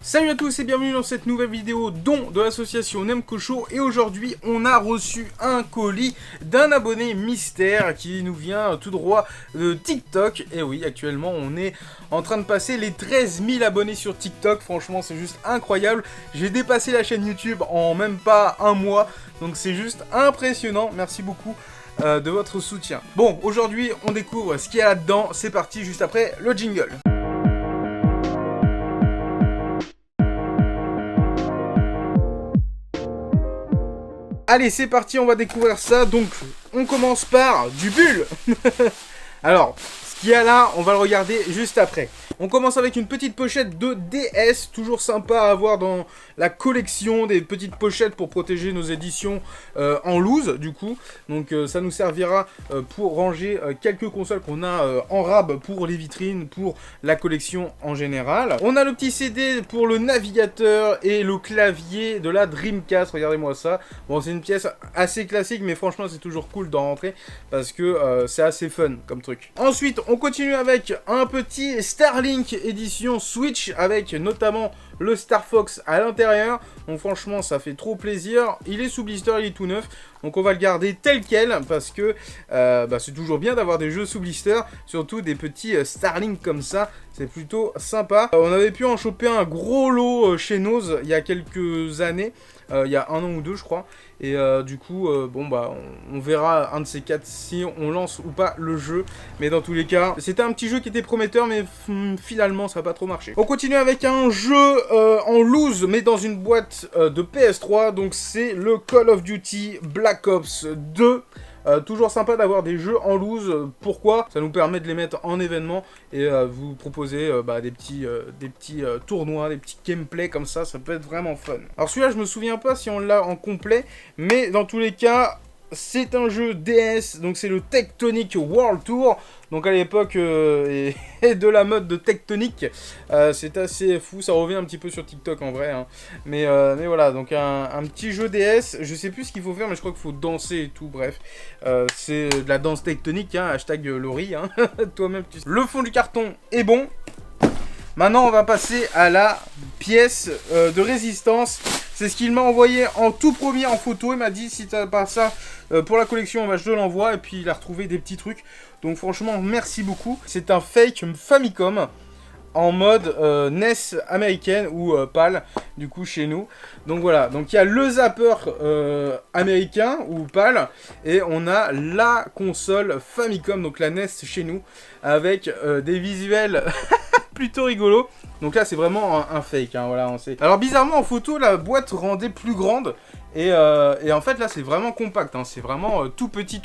Salut à tous et bienvenue dans cette nouvelle vidéo don de l'association Nemcocho. Et aujourd'hui on a reçu un colis d'un abonné mystère qui nous vient tout droit de TikTok. Et oui, actuellement on est en train de passer les 13 000 abonnés sur TikTok. Franchement c'est juste incroyable. J'ai dépassé la chaîne YouTube en même pas un mois, donc c'est juste impressionnant. Merci beaucoup de votre soutien. Bon, aujourd'hui on découvre ce qu'il y a là-dedans. C'est parti juste après le jingle. Allez, c'est parti, on va découvrir ça. Donc, on commence par du bulle. Alors, ce qu'il y a là, on va le regarder juste après. On commence avec une petite pochette de DS, toujours sympa à avoir dans la collection, des petites pochettes pour protéger nos éditions en loose, du coup. Donc ça nous servira pour ranger quelques consoles qu'on a en rab pour les vitrines, pour la collection en général. On a le petit CD pour le navigateur et le clavier de la Dreamcast, regardez-moi ça. Bon, c'est une pièce assez classique, mais franchement c'est toujours cool d'en rentrer parce que c'est assez fun comme truc. Ensuite, on continue avec un petit Starlink édition Switch avec notamment le Star Fox à l'intérieur. Donc franchement ça fait trop plaisir. Il est sous blister, il est tout neuf. Donc on va le garder tel quel parce que c'est toujours bien d'avoir des jeux sous blister, surtout des petits Starlink comme ça. C'est plutôt sympa. On avait pu en choper un gros lot chez Nose il y a quelques années. Il y a un an ou deux je crois. Et du coup, on verra un de ces quatre si on lance ou pas le jeu. Mais dans tous les cas, c'était un petit jeu qui était prometteur, mais finalement, ça n'a pas trop marché. On continue avec un jeu en loose, mais dans une boîte de PS3. Donc c'est le Call of Duty Black Ops 2. Toujours sympa d'avoir des jeux en loose. Pourquoi? Ça nous permet de les mettre en événement et vous proposer des petits tournois, des petits gameplays comme ça peut être vraiment fun. Alors celui-là je me souviens pas si on l'a en complet, mais dans tous les cas c'est un jeu DS, donc c'est le Tectonic World Tour. Donc à l'époque et de la mode de Tectonic, c'est assez fou, ça revient un petit peu sur TikTok en vrai, hein. Mais voilà, donc un petit jeu DS, je sais plus ce qu'il faut faire, mais je crois qu'il faut danser et tout, bref. C'est de la danse tectonique, hein, hashtag Laurie, hein. Toi-même tu sais. Le fond du carton est bon. Maintenant on va passer à la pièce de résistance. C'est ce qu'il m'a envoyé en tout premier en photo. Il m'a dit si t'as pas ça pour la collection, je te l'envoie. Et puis il a retrouvé des petits trucs. Donc franchement merci beaucoup. C'est un fake Famicom en mode NES américaine ou PAL du coup chez nous. Donc voilà, donc il y a le zapper américain ou PAL et on a la console Famicom, donc la NES chez nous avec des visuels plutôt rigolo. Donc là c'est vraiment un fake, hein, voilà, on sait. Alors bizarrement en photo la boîte rendait plus grande et en fait là c'est vraiment compact, hein, c'est vraiment tout petit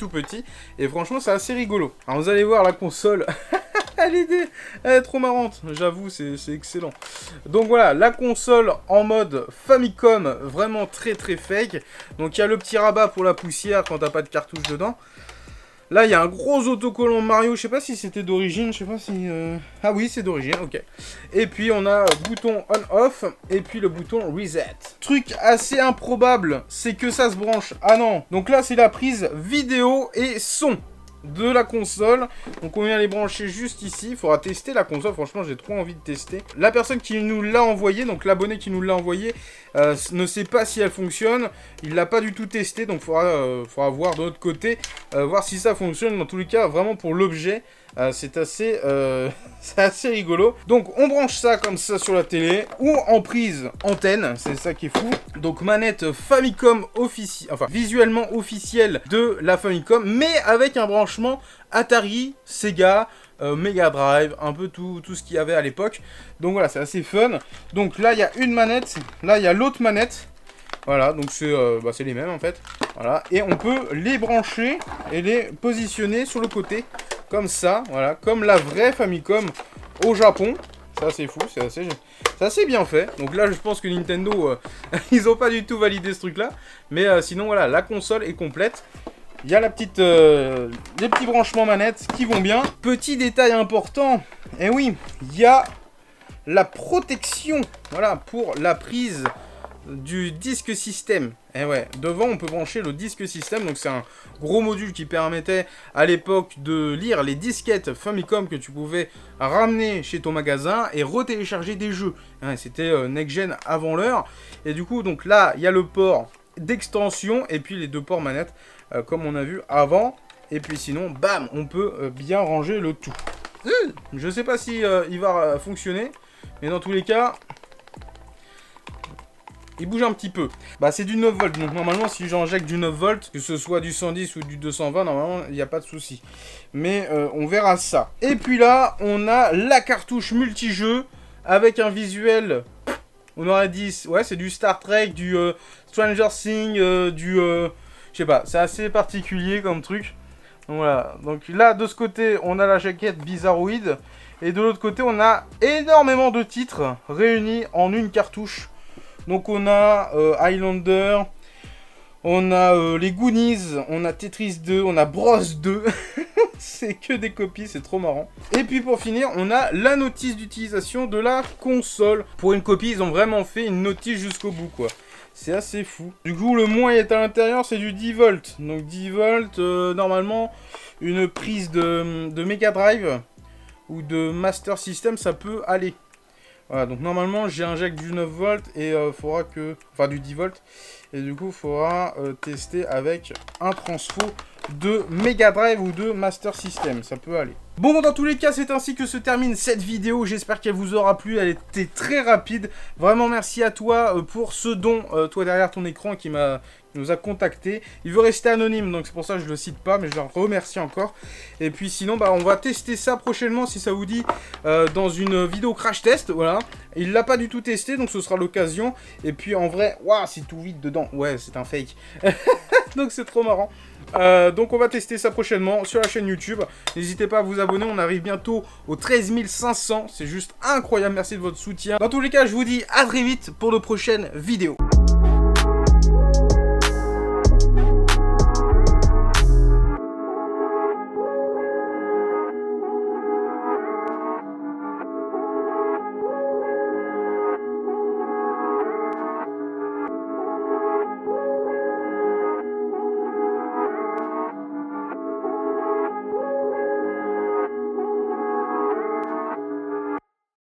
et franchement c'est assez rigolo. Alors vous allez voir la console. Elle est trop marrante, j'avoue, c'est excellent. Donc voilà, la console en mode Famicom, vraiment très fake. Donc il y a le petit rabat pour la poussière quand t'as pas de cartouche dedans. Là, il y a un gros autocollant Mario, je sais pas si c'était d'origine, je sais pas si... Ah oui, c'est d'origine, ok. Et puis on a le bouton on-off, et puis le bouton reset. Truc assez improbable, c'est que ça se branche... Ah non, donc là c'est la prise vidéo et son de la console. Donc on vient les brancher juste ici. Il faudra tester la console, franchement j'ai trop envie de tester. La personne qui nous l'a envoyé, donc l'abonné qui nous l'a envoyé, ne sait pas si elle fonctionne. Il l'a pas du tout testé, donc faudra voir de l'autre côté, voir si ça fonctionne. Dans tous les cas, vraiment pour l'objet, c'est assez rigolo. Donc on branche ça comme ça sur la télé ou en prise antenne, c'est ça qui est fou. Donc manette Famicom officielle, enfin visuellement officielle de la Famicom, mais avec un branchement Atari, Sega, Mega Drive, un peu tout ce qu'il y avait à l'époque. Donc voilà, c'est assez fun. Donc là il y a une manette, là il y a l'autre manette. Voilà, donc c'est les mêmes en fait. Voilà, et on peut les brancher et les positionner sur le côté. Comme ça, voilà, comme la vraie Famicom au Japon. Ça c'est fou, c'est assez bien fait. Donc là je pense que Nintendo, ils ont pas du tout validé ce truc là. Mais sinon voilà, la console est complète. Il y a les petits branchements manettes qui vont bien. Petit détail important, et oui, il y a la protection, voilà, pour la prise du disque système. Et ouais, devant on peut brancher le disque système, donc c'est un gros module qui permettait à l'époque de lire les disquettes Famicom que tu pouvais ramener chez ton magasin et retélécharger des jeux. Ouais, c'était next-gen avant l'heure. Et du coup, donc là, il y a le port d'extension et puis les 2 ports manettes, comme on a vu avant. Et puis sinon, bam, on peut bien ranger le tout. Je sais pas si il va fonctionner, mais dans tous les cas, il bouge un petit peu. Bah c'est du 9 volts, donc normalement si j'injecte du 9 volts, que ce soit du 110 ou du 220, normalement il n'y a pas de souci. Mais on verra ça. Et puis là, on a la cartouche multijeu avec un visuel, on aurait dit, ouais c'est du Star Trek, du Stranger Things, je sais pas, c'est assez particulier comme truc. Donc voilà, donc là de ce côté on a la jaquette Bizarroid et de l'autre côté on a énormément de titres réunis en une cartouche. Donc on a Highlander, on a les Goonies, on a Tetris 2, on a Bros 2. C'est que des copies, c'est trop marrant. Et puis pour finir, on a la notice d'utilisation de la console. Pour une copie, ils ont vraiment fait une notice jusqu'au bout quoi. C'est assez fou. Du coup, le moins est à l'intérieur, c'est du 10 volts. Donc 10 volts, normalement, une prise de Mega Drive ou de Master System, ça peut aller. Voilà, donc normalement, j'injecte du 9 volts et faudra que... Enfin, du 10 volts. Et du coup, il faudra tester avec un transfo de Mega Drive ou de Master System. Ça peut aller. Bon, dans tous les cas, c'est ainsi que se termine cette vidéo. J'espère qu'elle vous aura plu. Elle était très rapide. Vraiment, merci à toi pour ce don, toi derrière ton écran qui nous a contacté. Il veut rester anonyme, donc c'est pour ça que je le cite pas, mais je le remercie encore. Et puis sinon, bah, on va tester ça prochainement, si ça vous dit, dans une vidéo crash test, voilà. Il l'a pas du tout testé, donc ce sera l'occasion. Et puis en vrai, waouh, c'est tout vide dedans. Ouais, c'est un fake. Donc c'est trop marrant. Donc on va tester ça prochainement sur la chaîne YouTube. N'hésitez pas à vous abonner, on arrive bientôt aux 13 500. C'est juste incroyable, merci de votre soutien. Dans tous les cas, je vous dis à très vite pour de prochaines vidéos.